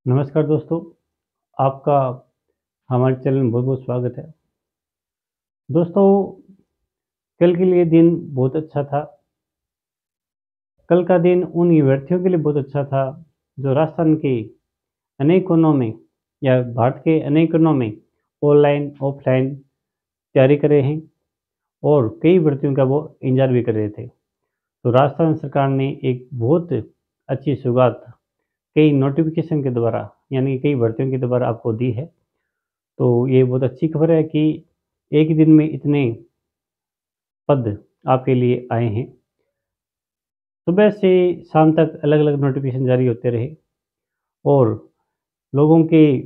नमस्कार दोस्तों, आपका हमारे चैनल में बहुत-बहुत स्वागत है। दोस्तों, कल के लिए दिन बहुत अच्छा था। कल का दिन उन युवार्थियों के लिए बहुत अच्छा था, जो राजस्थान के अनेक कोनों में या भारत के अनेक कोनों में ऑनलाइन, ऑफलाइन तैयारी कर रहे हैं और कई भर्तियों का वो इंतज़ार भी कर रहे थे। तो राजस्थान सरकार ने एक बहुत अच्छी शुरुआत कई नोटिफ़िकेशन के द्वारा यानी कई भर्तियों के द्वारा आपको दी है। तो ये बहुत अच्छी खबर है कि एक ही दिन में इतने पद आपके लिए आए हैं। सुबह से शाम तक अलग-अलग नोटिफ़िकेशन जारी होते रहे और लोगों के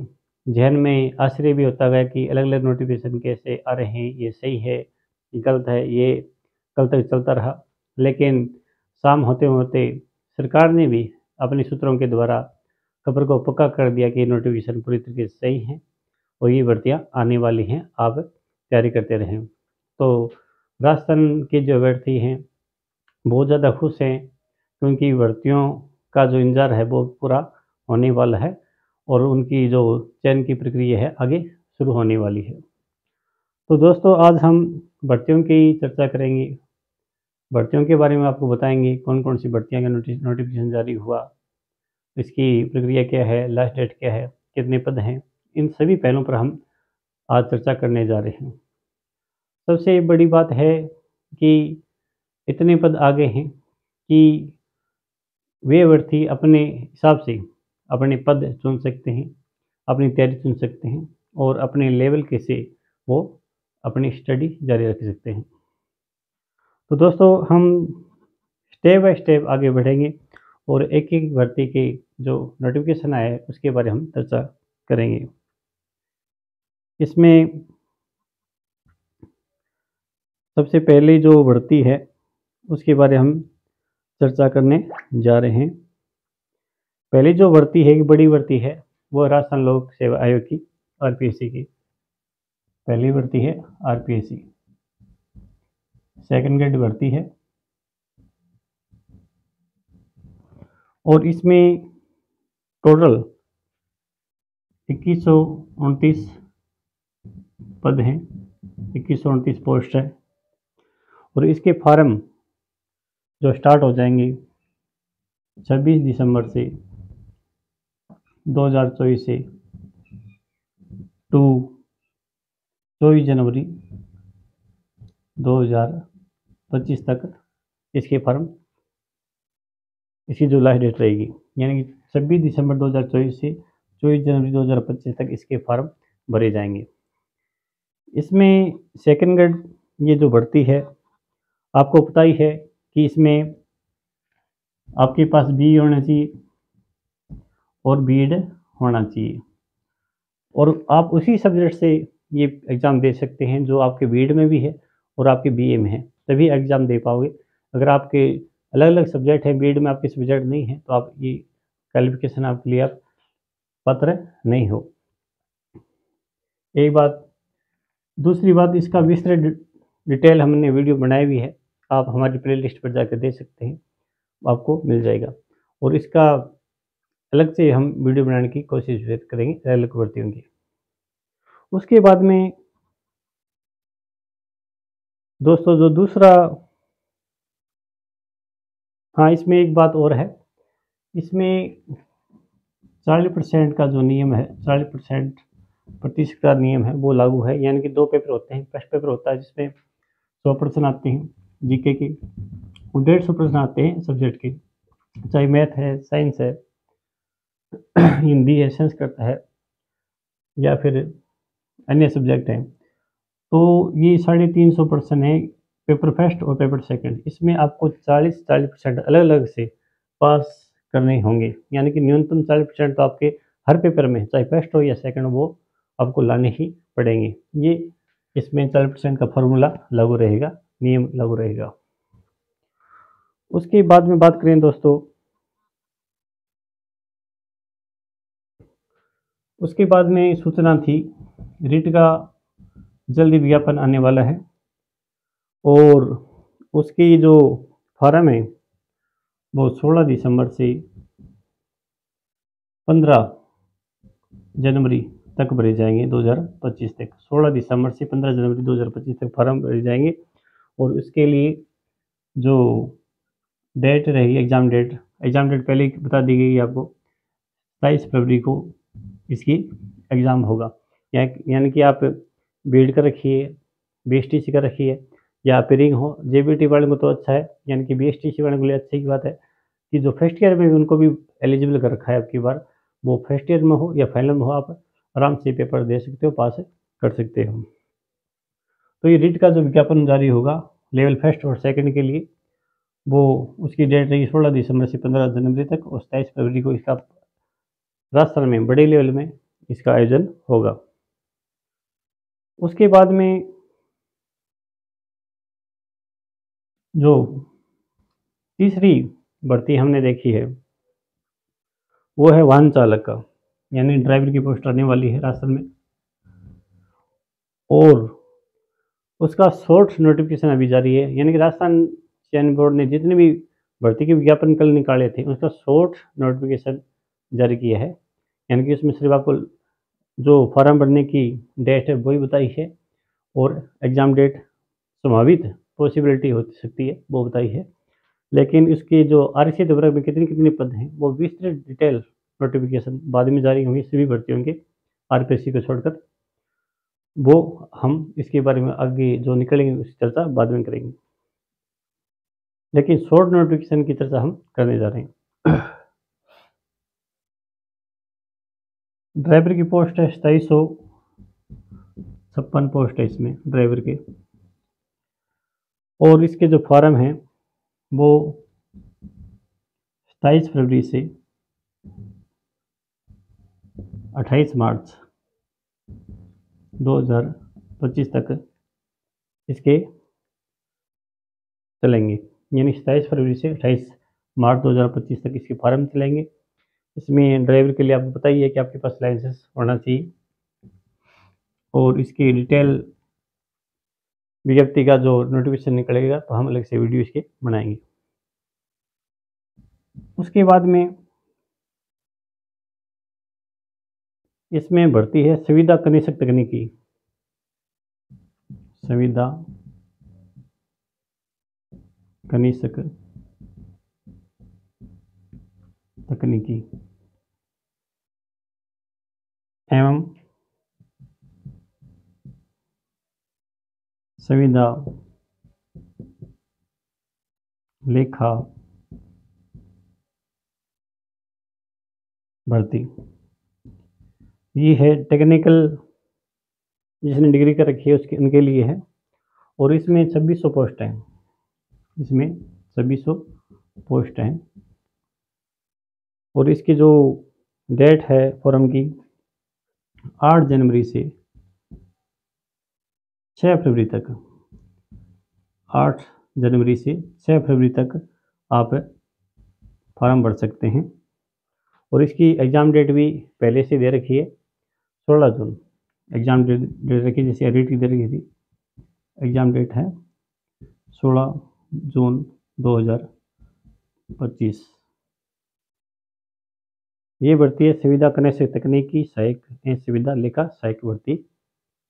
ज़हन में आश्चर्य भी होता गया कि अलग-अलग नोटिफ़िकेशन कैसे आ रहे हैं, ये सही है, ये गलत है, ये कल तक चलता रहा। लेकिन शाम होते-होते सरकार ने भी अपने सूत्रों के द्वारा खबर को पक्का कर दिया कि ये नोटिफ़िकेशन पूरी तरीके से सही हैं और ये भर्तियाँ आने वाली हैं, आप तैयारी करते रहें। तो राजस्थान के जो अभ्यर्थी हैं, बहुत ज़्यादा खुश हैं क्योंकि भर्तियों का जो इंतज़ार है वो पूरा होने वाला है और उनकी जो चयन की प्रक्रिया है आगे शुरू होने वाली है। तो दोस्तों, आज हम भर्तियों की चर्चा करेंगे। भर्तियों के बारे में आपको बताएँगे कौन-कौन सी भर्तियाँ का नोटिफ़िकेशन जारी हुआ, इसकी प्रक्रिया क्या है, लास्ट डेट क्या है, कितने पद हैं, इन सभी पहलुओं पर हम आज चर्चा करने जा रहे हैं। सबसे बड़ी बात है कि इतने पद आ गए हैं कि वे अभ्यर्थी अपने हिसाब से अपने पद चुन सकते हैं, अपनी तैयारी चुन सकते हैं और अपने लेवल के से वो अपनी स्टडी जारी रख सकते हैं। तो दोस्तों, हम स्टेप बाय स्टेप आगे बढ़ेंगे और एक-एक भर्ती के जो नोटिफ़िकेशन आया है उसके बारे में हम चर्चा करेंगे। इसमें सबसे पहले जो भर्ती है उसके बारे हम चर्चा करने जा रहे हैं। पहली जो भर्ती है, एक बड़ी भर्ती है, वो राजस्थान लोक सेवा आयोग की आरपीएससी की पहली भर्ती है आरपीएससी। सेकंड ग्रेड भर्ती है और इसमें टोटल 2129 पद हैं, 2129 पोस्ट है और इसके फॉर्म जो स्टार्ट हो जाएंगे 26 दिसंबर से 2024 से टू 24 जनवरी 2025 तक इसके फॉर्म इसकी जो लास्ट डेट रहेगी, यानी कि 26 दिसंबर 2024 से 24 जनवरी 2025 तक इसके फॉर्म भरे जाएंगे। इसमें सेकंड ग्रेड ये जो भर्ती है, आपको पता ही है कि इसमें आपके पास बी होना चाहिए और बीएड होना चाहिए और आप उसी सब्जेक्ट से ये एग्ज़ाम दे सकते हैं जो आपके बीएड में भी है और आपके बीए में है, तभी एग्ज़ाम दे पाओगे। अगर आपके अलग-अलग सब्जेक्ट हैं, बीएड में आपके सब्जेक्ट नहीं है, तो आप ये क्वालिफ़िकेशन आपके लिए आप पात्र नहीं हो। एक बात। दूसरी बात, इसका विस्तृत डिटेल हमने वीडियो बनाई हुई है, आप हमारी प्लेलिस्ट पर जाकर देख सकते हैं, आपको मिल जाएगा और इसका अलग से हम वीडियो बनाने की कोशिश फिर करेंगे अलग भर्तियों की। उसके बाद में दोस्तों जो दूसरा, हाँ, इसमें एक बात और है, इसमें 40% का जो नियम है, 40% प्रतिशत का नियम है वो लागू है, यानी कि 2 पेपर होते हैं। फर्स्ट पेपर होता है जिसमें 100 प्रश्न आते हैं जीके के और 150 प्रश्न आते हैं सब्जेक्ट के, चाहे मैथ है, साइंस है, हिंदी है, संस्कृत है या फिर अन्य सब्जेक्ट हैं। तो ये 350 प्रश्न है पेपर फर्स्ट और पेपर सेकंड। इसमें आपको 40% अलग-अलग से पास करने होंगे, यानी कि न्यूनतम 40% तो आपके हर पेपर में, चाहे फर्स्ट हो या सेकंड, वो आपको लाने ही पड़ेंगे। ये इसमें 40% का फॉर्मूला लागू रहेगा, नियम लागू रहेगा। उसके बाद में बात करें दोस्तों, उसके बाद में सूचना थी रीट का जल्दी विज्ञापन आने वाला है और उसकी जो फॉर्म है वो 16 दिसंबर से 15 जनवरी तक भरे जाएंगे 2025 तक। 16 दिसंबर से 15 जनवरी 2025 तक फॉर्म भरे जाएंगे। और उसके लिए जो डेट रहेगी, एग्ज़ाम डेट पहले ही बता दी गई आपको, 27 फरवरी को इसकी एग्ज़ाम होगा। यानी कि आप बीएड का रखिए, बीएसटीसी का रखिए, या पेरिंग हो। जेबीटी वाले को तो अच्छा है, यानी कि बीएसटीसी वाले के लिए अच्छी की बात है कि जो फर्स्ट ईयर में भी उनको भी एलिजिबल कर रखा है अब की बार, वो फर्स्ट ईयर में हो या फाइनल में हो, आप आराम से पेपर दे सकते हो, पास कर सकते हो। तो ये रीट का जो विज्ञापन जारी होगा लेवल फर्स्ट और सेकंड के लिए, वो उसकी डेट रहेगी 16 दिसंबर से 15 जनवरी तक, और 27 फरवरी को इसका राजस्थान में बड़े लेवल में इसका आयोजन होगा। उसके बाद में जो तीसरी भर्ती हमने देखी है वो है वाहन चालक का, यानी ड्राइवर की पोस्ट आने वाली है राजस्थान में। और उसका शॉर्ट नोटिफिकेशन अभी जारी है, यानी कि राजस्थान चयन बोर्ड ने जितने भी भर्ती के विज्ञापन कल निकाले थे उसका शॉर्ट नोटिफिकेशन जारी किया है। यानी कि उसमें सिर्फ आपको जो फॉर्म भरने की डेट है वही बताई है, और एग्ज़ाम डेट संभावित पॉसिबिलिटी हो सकती है वो बताई है। लेकिन इसकी जो आरक्षित वर्ग में कितने कितने पद हैं वो विस्तृत डिटेल नोटिफिकेशन बाद में जारी होंगे सभी भर्तियों के, आरपीएससी को छोड़कर। वो हम इसके बारे में आगे जो निकलेंगे उसकी चर्चा बाद में करेंगे, लेकिन शॉर्ट नोटिफिकेशन की चर्चा हम करने जा रहे हैं। ड्राइवर की पोस्ट है 2756 पोस्ट है इसमें ड्राइवर के। और इसके जो फॉर्म हैं वो 27 फरवरी से 28 मार्च 2025 तक इसके चलेंगे, यानी 27 फरवरी से 28 मार्च 2025 तक इसके फॉर्म चलेंगे। इसमें ड्राइवर के लिए आपको पता ही है कि आपके पास लाइसेंस होना चाहिए, और इसकी डिटेल विज्ञप्ति का जो नोटिफिकेशन निकलेगा तो हम अलग से वीडियो इसके बनाएंगे। उसके बाद में इसमें भर्ती है संविदा कनिष्ठ तकनीकी, संविदा कनिष्ठ तकनीकी एवं संविदा लेखा भर्ती। ये है टेक्निकल, जिसने डिग्री कर रखी है उसके उनके लिए है। और इसमें 2600 पोस्ट हैं, इसमें 2600 पोस्ट हैं। और इसकी जो डेट है फॉर्म की 8 जनवरी से 6 फरवरी तक, 8 जनवरी से 6 फरवरी तक आप फॉर्म भर सकते हैं। और इसकी एग्ज़ाम डेट भी पहले से दे रखी है, 16 जून एग्ज़ाम डेट दे रखी है, जैसे एडिट की दे रखी थी। एग्ज़ाम डेट है 16 जून 2025। ये भर्ती है संविदा कनिष्ठ तकनीकी सहायक एवं संविदा लेखा सहायक भर्ती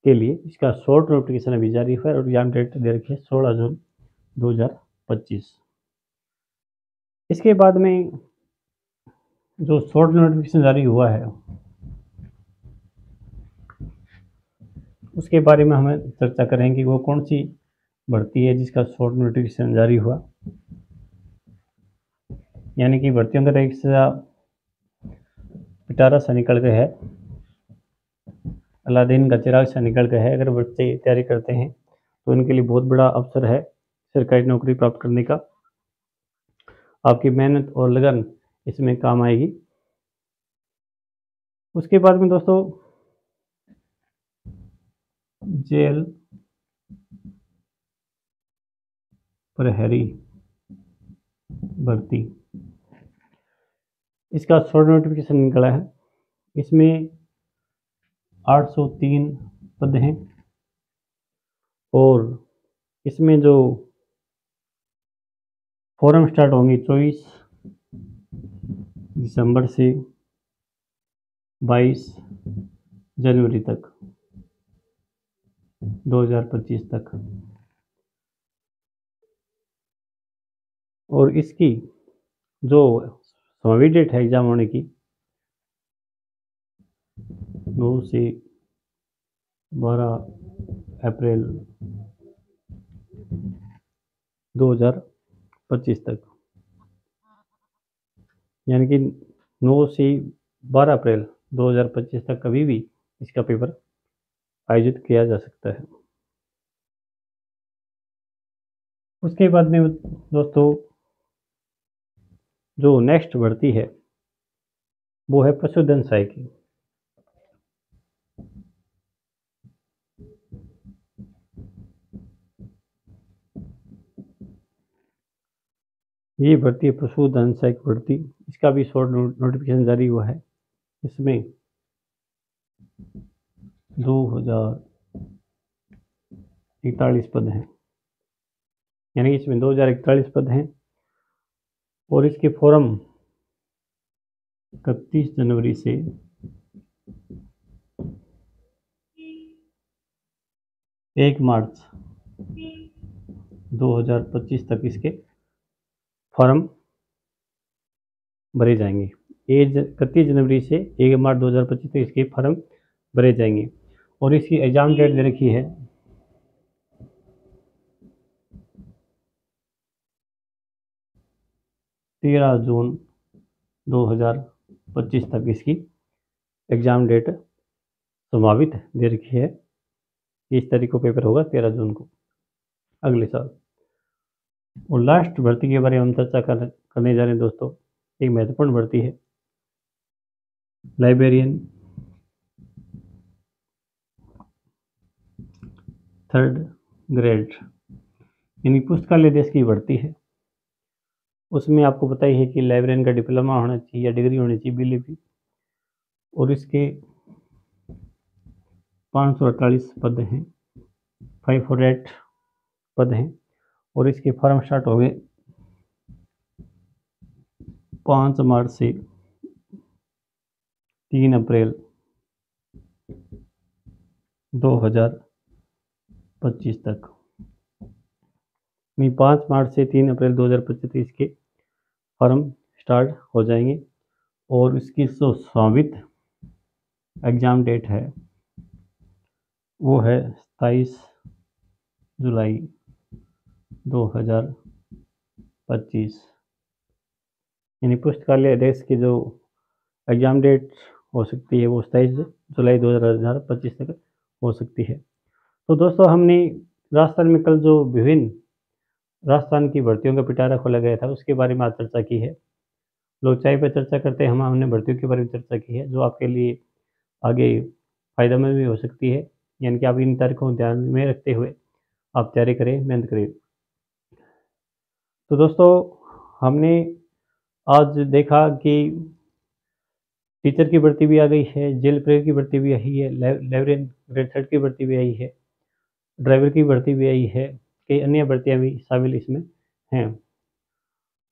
के लिए। इसका शॉर्ट नोटिफिकेशन अभी जारी हुआ है और एग्जाम डेट दे रखी है 16 जून 2025। इसके बाद में जो शॉर्ट नोटिफिकेशन जारी हुआ है उसके बारे में हमें चर्चा करेंगे, वो कौन सी भर्ती है जिसका शॉर्ट नोटिफिकेशन जारी हुआ। यानी कि भर्तियों का रेखा पिटारा से निकल गया है, अलादीन का चिराग से निकल गया है। अगर बच्चे तैयारी करते हैं तो उनके लिए बहुत बड़ा अवसर है सरकारी नौकरी प्राप्त करने का। आपकी मेहनत और लगन इसमें काम आएगी। उसके बाद में दोस्तों जेल प्रहरी भर्ती, इसका शॉर्ट नोटिफिकेशन निकला है। इसमें 803 पद हैं। और इसमें जो फॉर्म स्टार्ट होंगे 24 दिसंबर से 22 जनवरी तक 2025 तक। और इसकी जो समाप्ति डेट है एग्ज़ाम होने की 9 से 12 अप्रैल 2025 तक, यानी कि 9 से 12 अप्रैल 2025 तक कभी भी इसका पेपर आयोजित किया जा सकता है। उसके बाद में दोस्तों जो नेक्स्ट भर्ती है वो है पशुधन सहायक की। ये भर्ती है पशुधन सहायक भर्ती। इसका भी शॉर्ट नोटिफिकेशन जारी हुआ है। इसमें 2041 पद हैं, यानी कि इसमें 2041 पद हैं। और इसके फॉर्म 31 जनवरी से 1 मार्च 2025 तक इसके फॉर्म भरे जाएंगे। 31 जनवरी से 1 मार्च 2025 तक इसके फॉर्म भरे जाएंगे। और इसकी एग्ज़ाम डेट दे रखी है 13 जून 2025 तक इसकी एग्ज़ाम डेट संभावित दे रखी है। 30 तारीख को पेपर होगा, 13 जून को अगले साल। और लास्ट भर्ती के बारे में हम चर्चा करने जा रहे हैं दोस्तों। एक महत्वपूर्ण भर्ती है लाइब्रेरियन 3rd ग्रेड, यानी पुस्तकालय देश की भर्ती है। उसमें आपको पता ही है कि लाइब्रेरियन का डिप्लोमा होना चाहिए या डिग्री होनी चाहिए BLB। और इसके 548 पद हैं, 548 पद हैं। और इसके फॉर्म स्टार्ट हो गए 5 मार्च से 3 अप्रैल 2025 तक। 5 मार्च से 3 अप्रैल 2025 तक इसके फॉर्म स्टार्ट हो जाएंगे। और इसकी जो संभावित एग्ज़ाम डेट है वो है 27 जुलाई 2025, यानी पुस्तकालय अध्यक्ष की जो एग्ज़ाम डेट हो सकती है वो 27 जुलाई 2025 तक हो सकती है। तो दोस्तों हमने राजस्थान में कल जो विभिन्न राजस्थान की भर्तियों का पिटारा खोला गया था उसके बारे में आज चर्चा की है। लोग चाय पर चर्चा करते हैं, हमने भर्तियों के बारे में चर्चा की है जो आपके लिए आगे फ़ायदेमंद भी हो सकती है। यानी कि आप इन तारीखों को ध्यान में रखते हुए आप तैयारी करें, मेहनत करें। तो दोस्तों हमने आज देखा कि टीचर की भर्ती भी आ गई है, जेल प्रेयर की भर्ती भी आई है, लाइब्रेरियन ग्रेड 3 की भर्ती भी आई है, ड्राइवर की भर्ती भी आई है, कई अन्य भर्तियाँ भी शामिल इसमें हैं।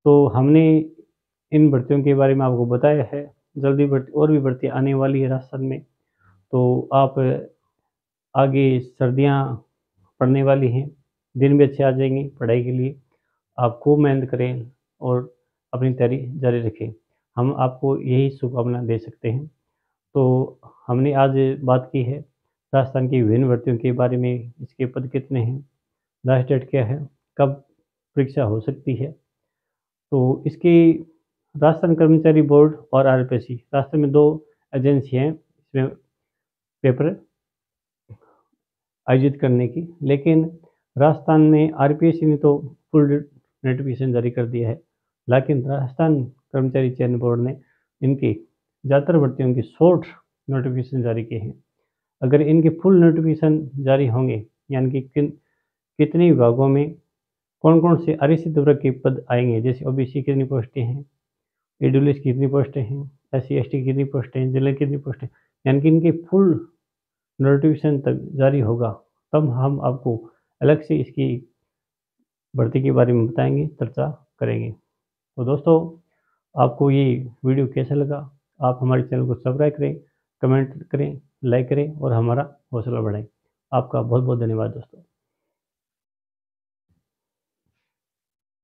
तो हमने इन भर्तियों के बारे में आपको बताया है। जल्दी और भी भर्ती आने वाली है राजस्थान में। तो आप आगे सर्दियाँ पड़ने वाली हैं, दिन भी अच्छे आ जाएंगे पढ़ाई के लिए। आप खूब मेहनत करें और अपनी तैयारी जारी रखें, हम आपको यही शुभकामना दे सकते हैं। तो हमने आज बात की है राजस्थान की विभिन्न भर्तियों के बारे में, इसके पद कितने हैं, लास्ट डेट क्या है, कब परीक्षा हो सकती है। तो इसकी राजस्थान कर्मचारी बोर्ड और RPSC, राजस्थान में 2 एजेंसी हैं इसमें पेपर आयोजित करने की। लेकिन राजस्थान में RPSC ने तो फुल नोटिफिकेशन जारी कर दिया है, लेकिन राजस्थान कर्मचारी चयन बोर्ड ने इनकी ज़्यादातर भर्तियों की शॉर्ट नोटिफिकेशन जारी किए हैं। अगर इनके फुल नोटिफिकेशन जारी होंगे, यानी कि कितने विभागों में कौन कौन से आरक्षित वर्ग के पद आएंगे, जैसे OBC की कितनी पोस्टें हैं, EWS की कितनी पोस्टें हैं, SC/ST की कितनी पोस्टें हैं, जनरल की कितनी पोस्टें, यानी कि इनके फुल नोटिफिकेशन तक जारी होगा तब हम आपको अलग से इसकी भर्ती के बारे में बताएंगे, चर्चा करेंगे। तो दोस्तों आपको ये वीडियो कैसा लगा, आप हमारे चैनल को सब्सक्राइब करें कमेंट करें, लाइक करें और हमारा हौसला बढ़ाएं। आपका बहुत बहुत धन्यवाद दोस्तों।